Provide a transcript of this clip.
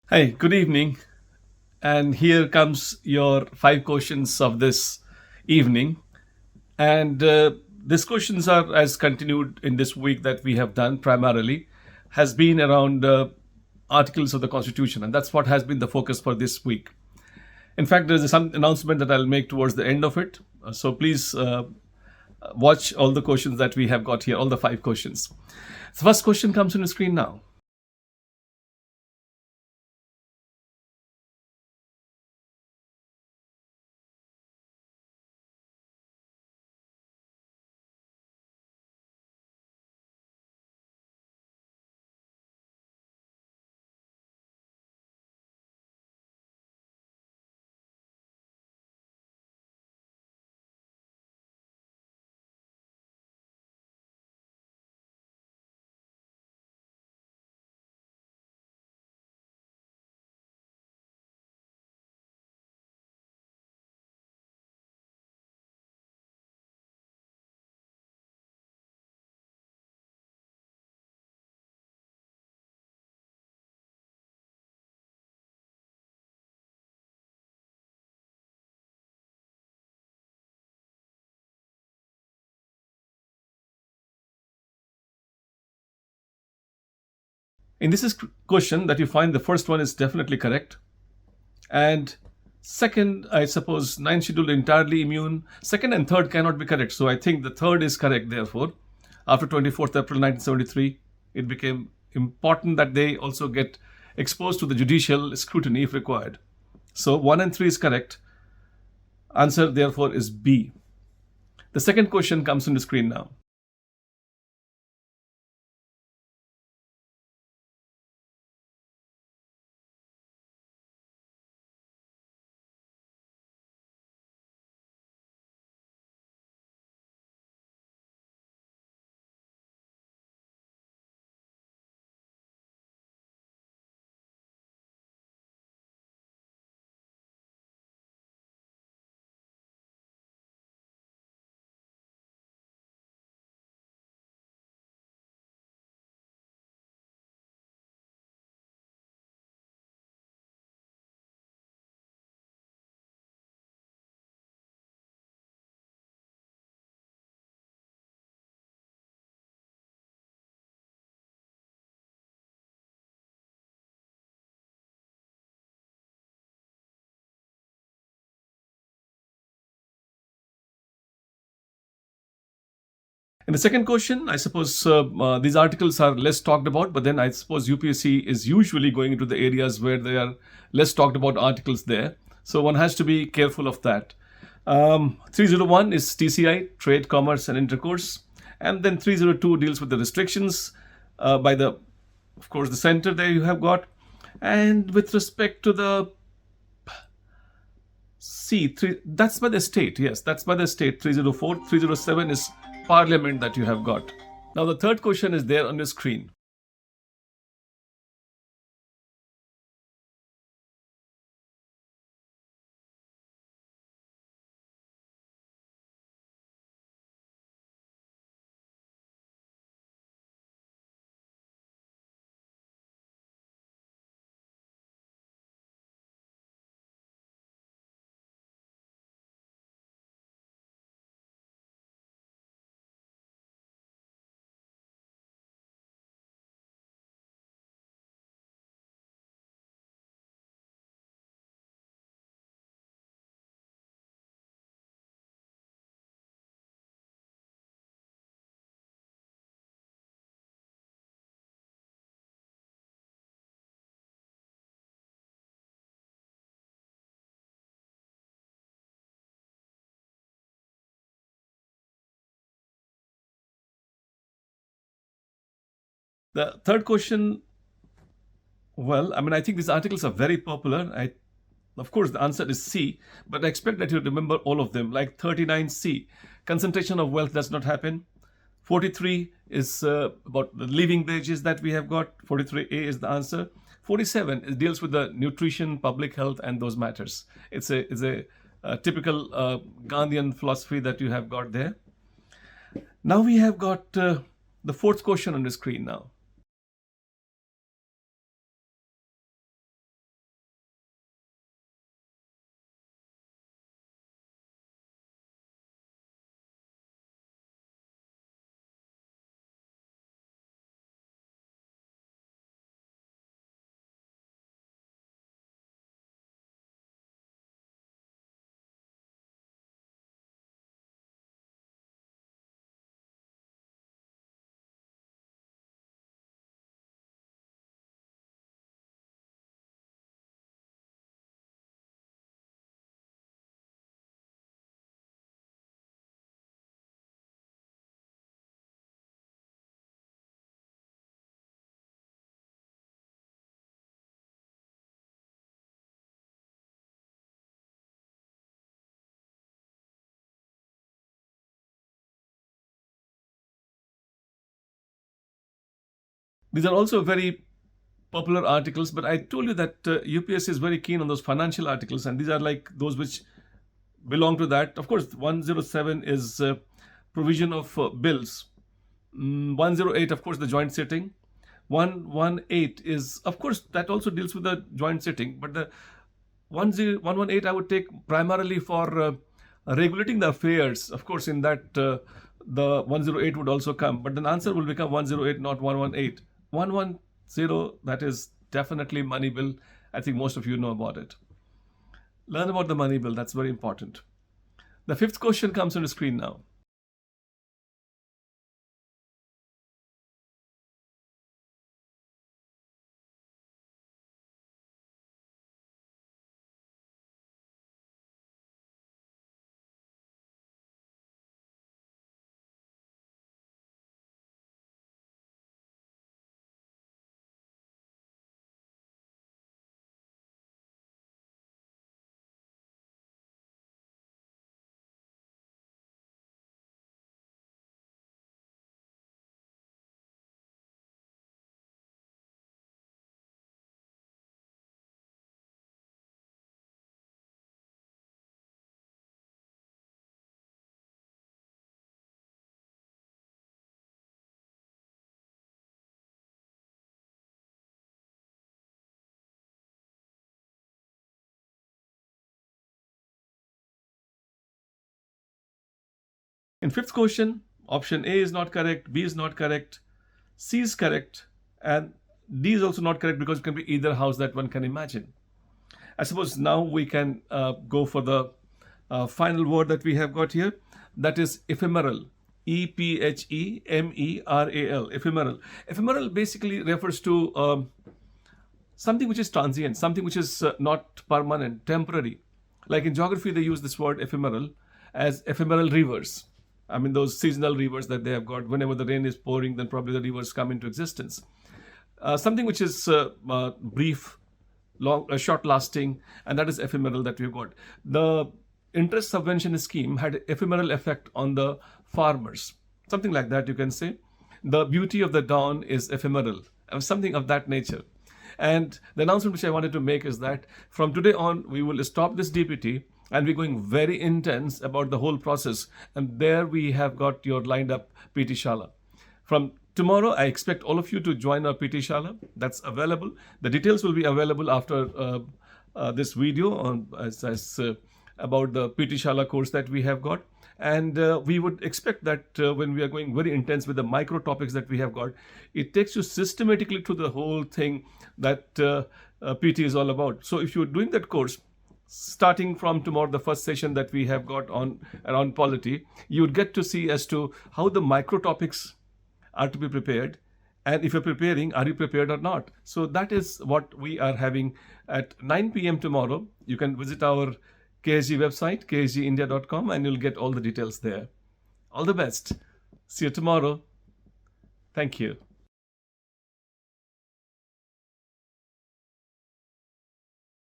Hi, good evening. And here comes your five questions of this evening. And these questions are as continued in this week that we have done primarily, has been around articles of the Constitution. And that's what has been the focus for this week. In fact, there's some announcement that I'll make towards the end of it. So please watch all the questions that we have got here, all the five questions. The first question comes on the screen now. In this question that you find the first one is definitely correct. And second, I suppose ninth schedule entirely immune. Second and third cannot be correct. So I think the third is correct, therefore. After 24th April 1973, it became important that they also get exposed to the judicial scrutiny if required. So 1 and 3 is correct. Answer, therefore, is B. The second question comes on the screen now. In the second question, I suppose these articles are less talked about, but then I suppose UPSC is usually going into the areas where there are less talked about articles there. So one has to be careful of that. 301 is TCI, Trade, Commerce and Intercourse. And then 302 deals with the restrictions by the, of course, the center there you have got. And with respect to the that's by the state. Yes, that's by the state. 304, 307 is parliament that you have got. Now the third question is there on your screen. The third question, well, I think these articles are very popular. Of course, the answer is C, but I expect that you remember all of them. Like 39C, concentration of wealth does not happen. 43 is about the living wages that we have got. 43A is the answer. 47 it deals with the nutrition, public health, and those matters. It's a typical Gandhian philosophy that you have got there. Now we have got the fourth question on the screen now. These are also very popular articles, but I told you that UPSC is very keen on those financial articles, and these are like those which belong to that. Of course, 107 is provision of bills. 108, of course, the joint sitting. 118 is, of course, that also deals with the joint sitting, but the 118 I would take primarily for regulating the affairs. Of course, in that the 108 would also come, but the answer will become 108, not 118. 110, that is definitely money bill. I think most of you know about it. Learn about the money bill, that's very important. The fifth question comes on the screen now. In fifth question, option A is not correct, B is not correct, C is correct, and D is also not correct because it can be either house that one can imagine. I suppose now we can go for the final word that we have got here. That is ephemeral. EPHEMERAL. Ephemeral. Ephemeral basically refers to something which is transient, something which is not permanent, temporary. Like in geography, they use this word ephemeral as ephemeral rivers. I mean, those seasonal rivers that they have got, whenever the rain is pouring, then probably the rivers come into existence. Something which is brief, short lasting, and that is ephemeral that we've got. The interest subvention scheme had ephemeral effect on the farmers. Something like that, you can say. The beauty of the dawn is ephemeral, something of that nature. And the announcement which I wanted to make is that from today on, we will stop this DPT and we're going very intense about the whole process. And there we have got your lined up PT Shala. From tomorrow, I expect all of you to join our PT Shala. That's available. The details will be available after this video on about the PT Shala course that we have got. And we would expect that when we are going very intense with the micro topics that we have got, it takes you systematically through the whole thing that PT is all about. So if you're doing that course, starting from tomorrow, the first session that we have got on around polity, you would get to see as to how the micro topics are to be prepared. And if you're preparing, are you prepared or not? So that is what we are having at 9 p.m. tomorrow. You can visit our KSG website, ksgindia.com, and you'll get all the details there. All the best. See you tomorrow. Thank you.